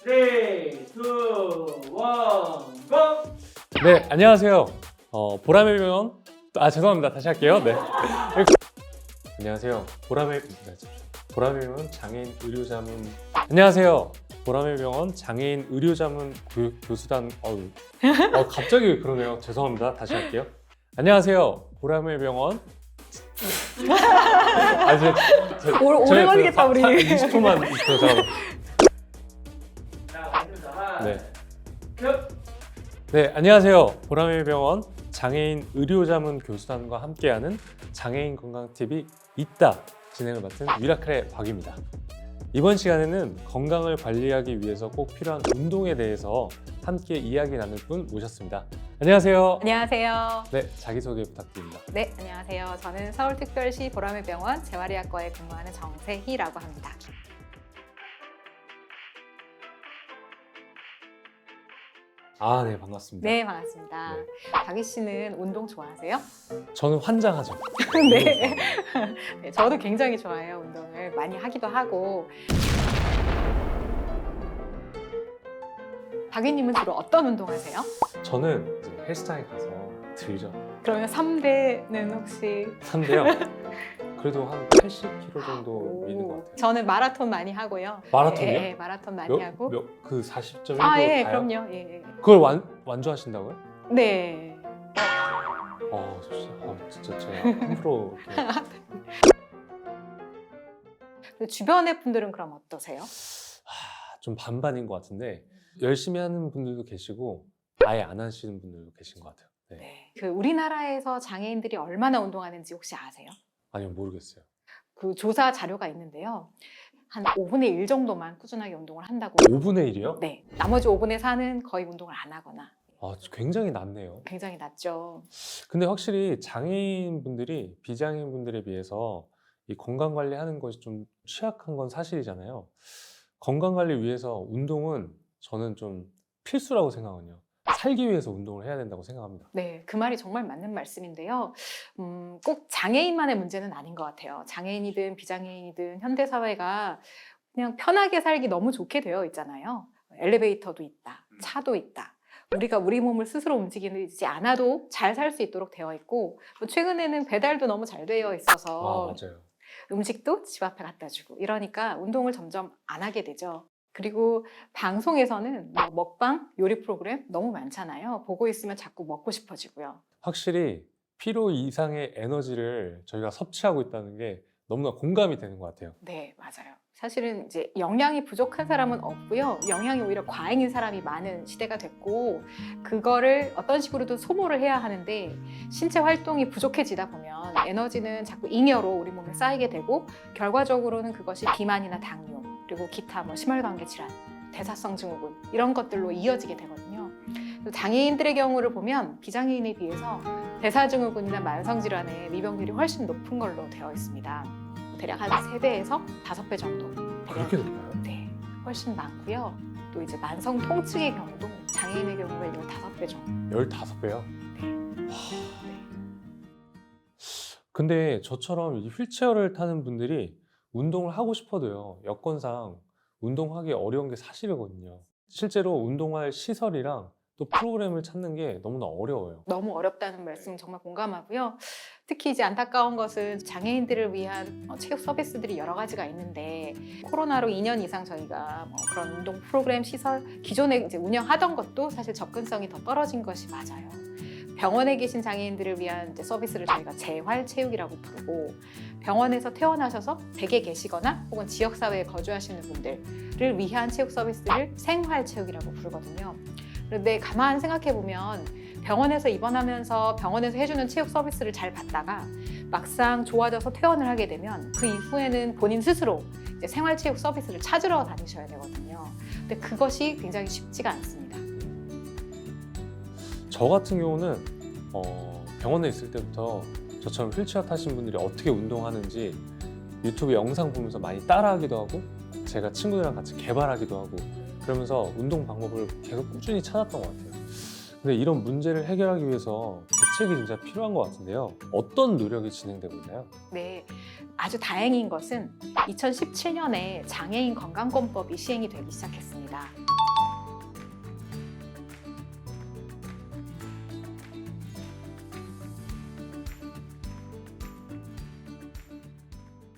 3, 2, 1, go! 네, 안녕하세요. 보람의 병원. 죄송합니다. 다시 할게요. 네. 안녕하세요. 보람의 병원 장애인 의료자문. 안녕하세요. 보람의 병원 장애인 의료자문 교수단. 갑자기 왜 그러네요. 죄송합니다. 다시 할게요. 안녕하세요. 보람의 병원. 오래 걸리겠다 우리. 20초만 있어서. 자, 맞습니다. 네. 큐! 네, 안녕하세요. 보람의 병원 장애인 의료자문 교수단과 함께하는 장애인 건강TV 있다 진행을 맡은 미라클의 박입니다. 이번 시간에는 건강을 관리하기 위해서 꼭 필요한 운동에 대해서 함께 이야기 나눌 분 모셨습니다. 안녕하세요. 안녕하세요. 네, 자기소개 부탁드립니다. 네, 안녕하세요. 저는 서울특별시 보람의 병원 재활의학과에 근무하는 정세희라고 합니다. 네, 반갑습니다. 네, 반갑습니다. 네. 박희 씨는 운동 좋아하세요? 저는 환장하죠. 네. 네, 저도 굉장히 좋아해요. 운동을 많이 하기도 하고. 박희님은 주로 어떤 운동 하세요? 저는 이제 헬스장에 가서 들죠. 그러면 3대는 혹시? 3대요. 그래도 한 80kg 정도 미는 것 같아요. 저는 마라톤 많이 하고요. 마라톤이요? 네, 마라톤 많이 하고. 그 40.1km 예, 가요? 그럼요. 예. 그걸 완주하신다고요? 네. 진짜 제가 함부로 주변의 분들은 그럼 어떠세요? 좀 반반인 것 같은데 열심히 하는 분들도 계시고 아예 안 하시는 분들도 계신 것 같아요. 네. 네. 그 우리나라에서 장애인들이 얼마나 운동하는지 혹시 아세요? 아니요, 모르겠어요. 그 조사 자료가 있는데요. 한 5분의 1 정도만 꾸준하게 운동을 한다고. 5분의 1이요? 네. 나머지 5분의 4는 거의 운동을 안 하거나. 굉장히 낮네요. 굉장히 낮죠. 근데 확실히 장애인 분들이 비장애인 분들에 비해서 이 건강 관리하는 것이 좀 취약한 건 사실이잖아요. 건강 관리 위해서 운동은 저는 좀 필수라고 생각하거든요. 살기 위해서 운동을 해야 된다고 생각합니다. 네, 그 말이 정말 맞는 말씀인데요. 꼭 장애인만의 문제는 아닌 것 같아요. 장애인이든 비장애인이든 현대사회가 그냥 편하게 살기 너무 좋게 되어 있잖아요. 엘리베이터도 있다, 차도 있다. 우리가 우리 몸을 스스로 움직이지 않아도 잘 살 수 있도록 되어 있고, 최근에는 배달도 너무 잘 되어 있어서 맞아요. 음식도 집 앞에 갖다 주고 이러니까 운동을 점점 안 하게 되죠. 그리고 방송에서는 먹방, 요리 프로그램 너무 많잖아요. 보고 있으면 자꾸 먹고 싶어지고요. 확실히 필요 이상의 에너지를 저희가 섭취하고 있다는 게 너무나 공감이 되는 것 같아요. 네, 맞아요. 사실은 이제 영양이 부족한 사람은 없고요. 영양이 오히려 과잉인 사람이 많은 시대가 됐고, 그거를 어떤 식으로든 소모를 해야 하는데 신체 활동이 부족해지다 보면 에너지는 자꾸 잉여로 우리 몸에 쌓이게 되고, 결과적으로는 그것이 비만이나 당뇨, 그리고 기타 심혈관계 질환, 대사성 증후군 이런 것들로 이어지게 되거든요. 장애인들의 경우를 보면 비장애인에 비해서 대사증후군이나 만성질환의 미병률이 훨씬 높은 걸로 되어 있습니다. 대략 한 3배에서 5배 정도. 그렇게 높아요? 네, 훨씬 많고요. 또 이제 만성 통증의 경우도 장애인의 경우가 15배 정도. 15배요? 근데 저처럼 이 휠체어를 타는 분들이 운동을 하고 싶어도요, 여건상 운동하기 어려운 게 사실이거든요. 실제로 운동할 시설이랑 또 프로그램을 찾는 게 너무나 어려워요. 너무 어렵다는 말씀 정말 공감하고요. 특히 이제 안타까운 것은 장애인들을 위한 체육 서비스들이 여러 가지가 있는데, 코로나로 2년 이상 저희가 그런 운동 프로그램 시설 기존에 이제 운영하던 것도 사실 접근성이 더 떨어진 것이 맞아요. 병원에 계신 장애인들을 위한 이제 서비스를 저희가 재활체육이라고 부르고, 병원에서 퇴원하셔서 댁에 계시거나 혹은 지역사회에 거주하시는 분들을 위한 체육 서비스를 생활체육이라고 부르거든요. 그런데 가만 생각해보면 병원에서 입원하면서 병원에서 해주는 체육 서비스를 잘 받다가 막상 좋아져서 퇴원을 하게 되면 그 이후에는 본인 스스로 이제 생활체육 서비스를 찾으러 다니셔야 되거든요. 근데 그것이 굉장히 쉽지가 않습니다. 저 같은 경우는 병원에 있을 때부터 저처럼 휠체어 타신 분들이 어떻게 운동하는지 유튜브 영상 보면서 많이 따라하기도 하고, 제가 친구들이랑 같이 개발하기도 하고, 그러면서 운동 방법을 계속 꾸준히 찾았던 것 같아요. 근데 이런 문제를 해결하기 위해서 대책이 진짜 필요한 것 같은데요. 어떤 노력이 진행되고 있나요? 네, 아주 다행인 것은 2017년에 장애인 건강권법이 시행이 되기 시작했습니다.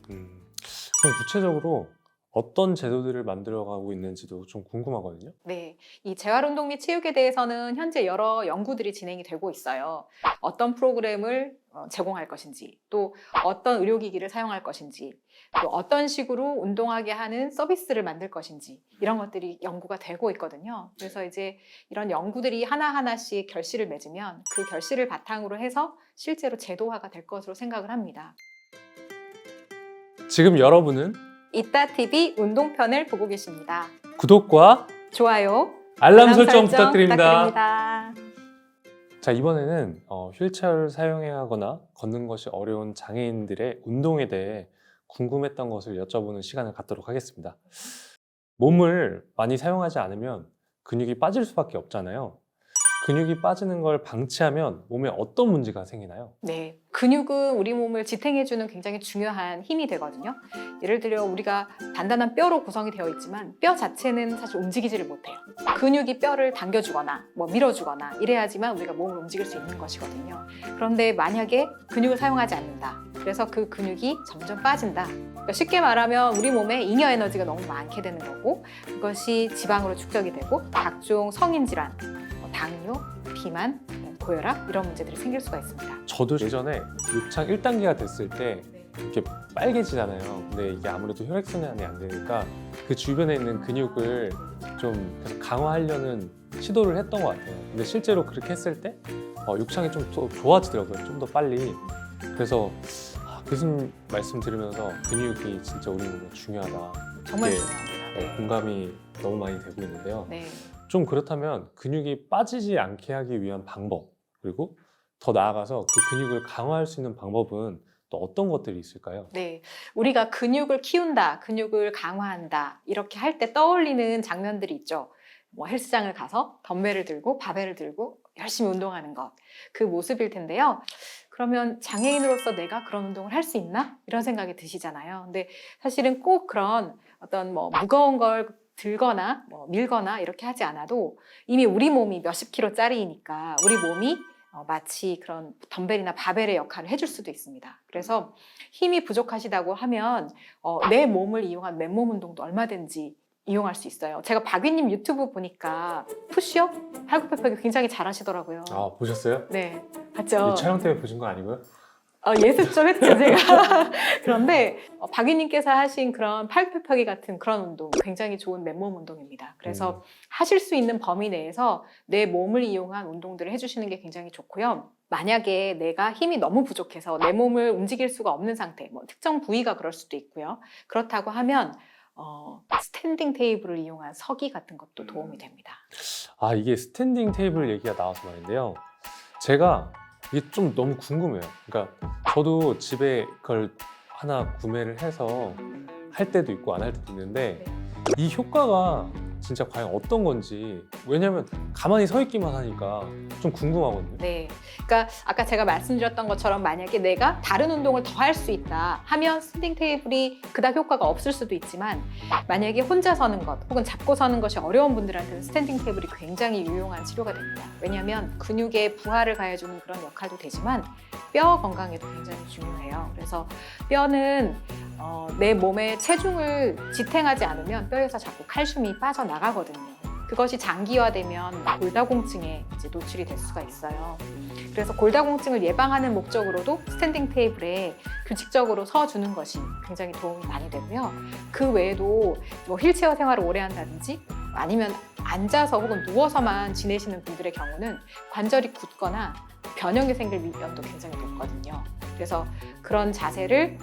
그럼 구체적으로 어떤 제도들을 만들어가고 있는지도 좀 궁금하거든요. 네, 이 재활운동 및 체육에 대해서는 현재 여러 연구들이 진행이 되고 있어요. 어떤 프로그램을 제공할 것인지, 또 어떤 의료기기를 사용할 것인지, 또 어떤 식으로 운동하게 하는 서비스를 만들 것인지 이런 것들이 연구가 되고 있거든요. 그래서 이제 이런 연구들이 하나하나씩 결실을 맺으면 그 결실을 바탕으로 해서 실제로 제도화가 될 것으로 생각을 합니다. 지금 여러분은 이따TV 운동편을 보고 계십니다. 구독과 좋아요, 알람 설정 부탁드립니다. 부탁드립니다. 자, 이번에는 휠체어를 사용해야 하거나 걷는 것이 어려운 장애인들의 운동에 대해 궁금했던 것을 여쭤보는 시간을 갖도록 하겠습니다. 몸을 많이 사용하지 않으면 근육이 빠질 수밖에 없잖아요. 근육이 빠지는 걸 방치하면 몸에 어떤 문제가 생기나요? 네, 근육은 우리 몸을 지탱해주는 굉장히 중요한 힘이 되거든요. 예를 들어 우리가 단단한 뼈로 구성이 되어 있지만 뼈 자체는 사실 움직이지를 못해요. 근육이 뼈를 당겨주거나 밀어주거나 이래야지만 우리가 몸을 움직일 수 있는 것이거든요. 그런데 만약에 근육을 사용하지 않는다. 그래서 그 근육이 점점 빠진다. 그러니까 쉽게 말하면 우리 몸에 잉여 에너지가 너무 많게 되는 거고, 그것이 지방으로 축적이 되고 각종 성인 질환, 당뇨, 비만, 고혈압 이런 문제들이 생길 수가 있습니다. 저도 예전에 육창 1단계가 됐을 때 이렇게 빨개지잖아요. 근데 이게 아무래도 혈액순환이 안 되니까 그 주변에 있는 근육을 좀 계속 강화하려는 시도를 했던 것 같아요. 근데 실제로 그렇게 했을 때 육창이 좀 더 좋아지더라고요. 좀 더 빨리. 그래서 교수님 말씀 들으면서 근육이 진짜 우리 몸에 중요하다. 정말 이게, 중요합니다. 네. 공감이 너무 많이 되고 있는데요. 네. 좀 그렇다면 근육이 빠지지 않게 하기 위한 방법, 그리고 더 나아가서 그 근육을 강화할 수 있는 방법은 또 어떤 것들이 있을까요? 네, 우리가 근육을 키운다, 근육을 강화한다 이렇게 할 때 떠올리는 장면들이 있죠. 뭐 헬스장을 가서 덤벨을 들고 바벨을 들고 열심히 운동하는 것, 그 모습일 텐데요. 그러면 장애인으로서 내가 그런 운동을 할 수 있나? 이런 생각이 드시잖아요. 근데 사실은 꼭 그런 어떤 무거운 걸 들거나 밀거나 이렇게 하지 않아도 이미 우리 몸이 몇십 킬로짜리니까 우리 몸이 마치 그런 덤벨이나 바벨의 역할을 해줄 수도 있습니다. 그래서 힘이 부족하시다고 하면 내 몸을 이용한 맨몸 운동도 얼마든지 이용할 수 있어요. 제가 박위님 유튜브 보니까 푸시업, 팔굽혀펴기 굉장히 잘하시더라고요. 아, 보셨어요? 네, 봤죠? 이 촬영 때문에 보신 거 아니고요? 예습 좀 했죠, 제가. 그런데 박위님께서 하신 그런 팔굽혀펴기 같은 그런 운동 굉장히 좋은 맨몸 운동입니다. 그래서 하실 수 있는 범위 내에서 내 몸을 이용한 운동들을 해주시는 게 굉장히 좋고요. 만약에 내가 힘이 너무 부족해서 내 몸을 움직일 수가 없는 상태, 특정 부위가 그럴 수도 있고요. 그렇다고 하면 스탠딩 테이블을 이용한 서기 같은 것도 도움이 됩니다. 아, 이게 스탠딩 테이블 얘기가 나와서 말인데요. 제가 이게 좀 너무 궁금해요. 그러니까 저도 집에 그걸 하나 구매를 해서 할 때도 있고 안 할 때도 있는데 이 효과가 진짜 과연 어떤 건지, 왜냐면 가만히 서 있기만 하니까 좀 궁금하거든요. 네, 그러니까 아까 제가 말씀드렸던 것처럼 만약에 내가 다른 운동을 더 할 수 있다 하면 스탠딩 테이블이 그닥 효과가 없을 수도 있지만, 만약에 혼자 서는 것 혹은 잡고 서는 것이 어려운 분들한테는 스탠딩 테이블이 굉장히 유용한 치료가 됩니다. 왜냐하면 근육에 부하를 가해주는 그런 역할도 되지만 뼈 건강에도 굉장히 중요해요. 그래서 뼈는 내 몸의 체중을 지탱하지 않으면 뼈에서 자꾸 칼슘이 빠져나가거든요. 그것이 장기화되면 골다공증에 이제 노출이 될 수가 있어요. 그래서 골다공증을 예방하는 목적으로도 스탠딩 테이블에 규칙적으로 서주는 것이 굉장히 도움이 많이 되고요. 그 외에도 휠체어 생활을 오래 한다든지 아니면 앉아서 혹은 누워서만 지내시는 분들의 경우는 관절이 굳거나 변형이 생길 위험도 굉장히 높거든요. 그래서 그런 자세를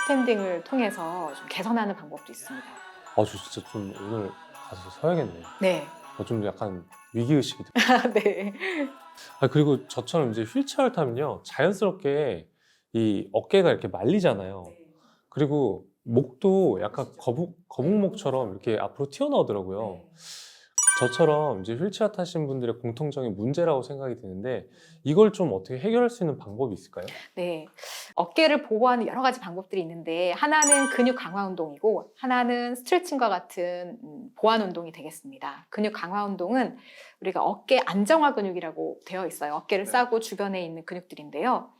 스탠딩을 통해서 좀 개선하는 방법도 있습니다. 저 진짜 좀 오늘 가서 서야겠네요. 네. 좀 약간 위기의식이 들어요. 네. 그리고 저처럼 이제 휠체어를 타면요, 자연스럽게 이 어깨가 이렇게 말리잖아요. 그리고 목도 약간 거북목처럼 이렇게 앞으로 튀어나오더라고요. 저처럼 이제 휠체어 타신 분들의 공통적인 문제라고 생각이 드는데 이걸 좀 어떻게 해결할 수 있는 방법이 있을까요? 네, 어깨를 보호하는 여러 가지 방법들이 있는데 하나는 근육 강화 운동이고 하나는 스트레칭과 같은 보완 운동이 되겠습니다. 근육 강화 운동은 우리가 어깨 안정화 근육이라고 되어 있어요. 어깨를 싸고 주변에 있는 근육들인데요.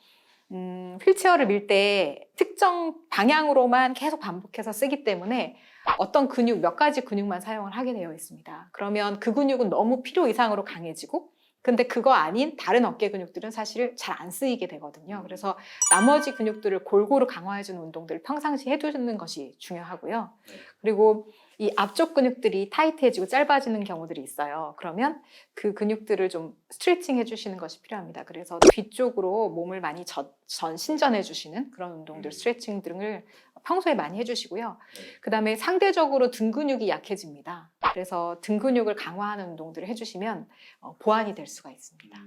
휠체어를 밀 때 특정 방향으로만 계속 반복해서 쓰기 때문에 어떤 근육, 몇 가지 근육만 사용을 하게 되어 있습니다. 그러면 그 근육은 너무 필요 이상으로 강해지고 근데 그거 아닌 다른 어깨 근육들은 사실 잘 안 쓰이게 되거든요. 그래서 나머지 근육들을 골고루 강화해주는 운동들을 평상시 해두는 것이 중요하고요. 그리고 이 앞쪽 근육들이 타이트해지고 짧아지는 경우들이 있어요. 그러면 그 근육들을 좀 스트레칭 해주시는 것이 필요합니다. 그래서 뒤쪽으로 몸을 많이 신전해 주시는 그런 운동들, 스트레칭 등을 평소에 많이 해주시고요. 그 다음에 상대적으로 등 근육이 약해집니다. 그래서 등 근육을 강화하는 운동들을 해주시면 보완이 될 수가 있습니다.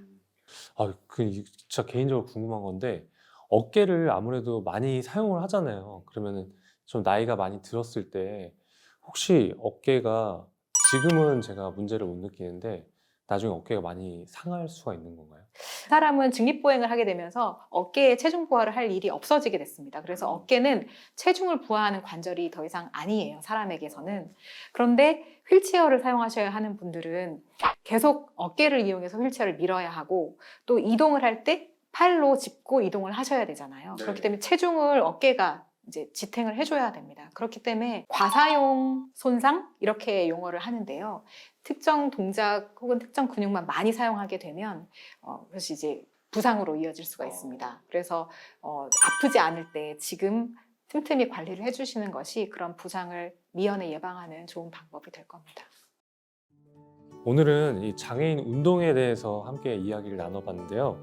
진짜 개인적으로 궁금한 건데 어깨를 아무래도 많이 사용을 하잖아요. 그러면은 좀 나이가 많이 들었을 때 혹시 어깨가 지금은 제가 문제를 못 느끼는데 나중에 어깨가 많이 상할 수가 있는 건가요? 사람은 직립보행을 하게 되면서 어깨에 체중 부하를 할 일이 없어지게 됐습니다. 그래서 어깨는 체중을 부하하는 관절이 더 이상 아니에요, 사람에게서는. 그런데 휠체어를 사용하셔야 하는 분들은 계속 어깨를 이용해서 휠체어를 밀어야 하고 또 이동을 할 때 팔로 짚고 이동을 하셔야 되잖아요. 그렇기 때문에 체중을 어깨가 이제 지탱을 해줘야 됩니다. 그렇기 때문에 과사용 손상 이렇게 용어를 하는데요. 특정 동작 혹은 특정 근육만 많이 사용하게 되면 그것이 이제 부상으로 이어질 수가 있습니다. 그래서 아프지 않을 때 지금 틈틈이 관리를 해주시는 것이 그런 부상을 미연에 예방하는 좋은 방법이 될 겁니다. 오늘은 이 장애인 운동에 대해서 함께 이야기를 나눠봤는데요.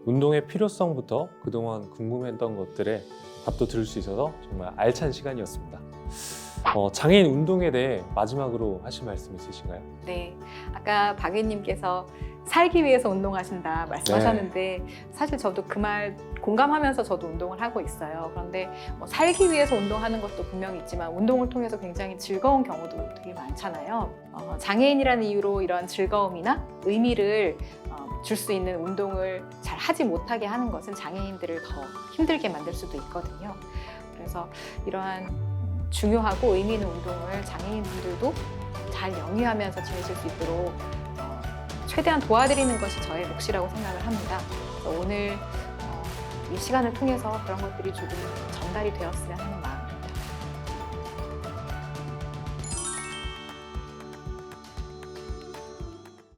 운동의 필요성부터 그동안 궁금했던 것들에 답도 들을 수 있어서 정말 알찬 시간이었습니다. 장애인 운동에 대해 마지막으로 하실 말씀 있으신가요? 네, 아까 박 의원님께서 살기 위해서 운동하신다 말씀하셨는데 사실 저도 그 말 공감하면서 저도 운동을 하고 있어요. 그런데 살기 위해서 운동하는 것도 분명히 있지만 운동을 통해서 굉장히 즐거운 경우도 되게 많잖아요. 장애인이라는 이유로 이런 즐거움이나 의미를 줄 수 있는 운동을 잘 하지 못하게 하는 것은 장애인들을 더 힘들게 만들 수도 있거든요. 그래서 이러한 중요하고 의미 있는 운동을 장애인분들도 잘 영위하면서 지내실 수 있도록 최대한 도와드리는 것이 저의 몫이라고 생각을 합니다. 그래서 오늘 이 시간을 통해서 그런 것들이 조금 전달이 되었으면 하는 마음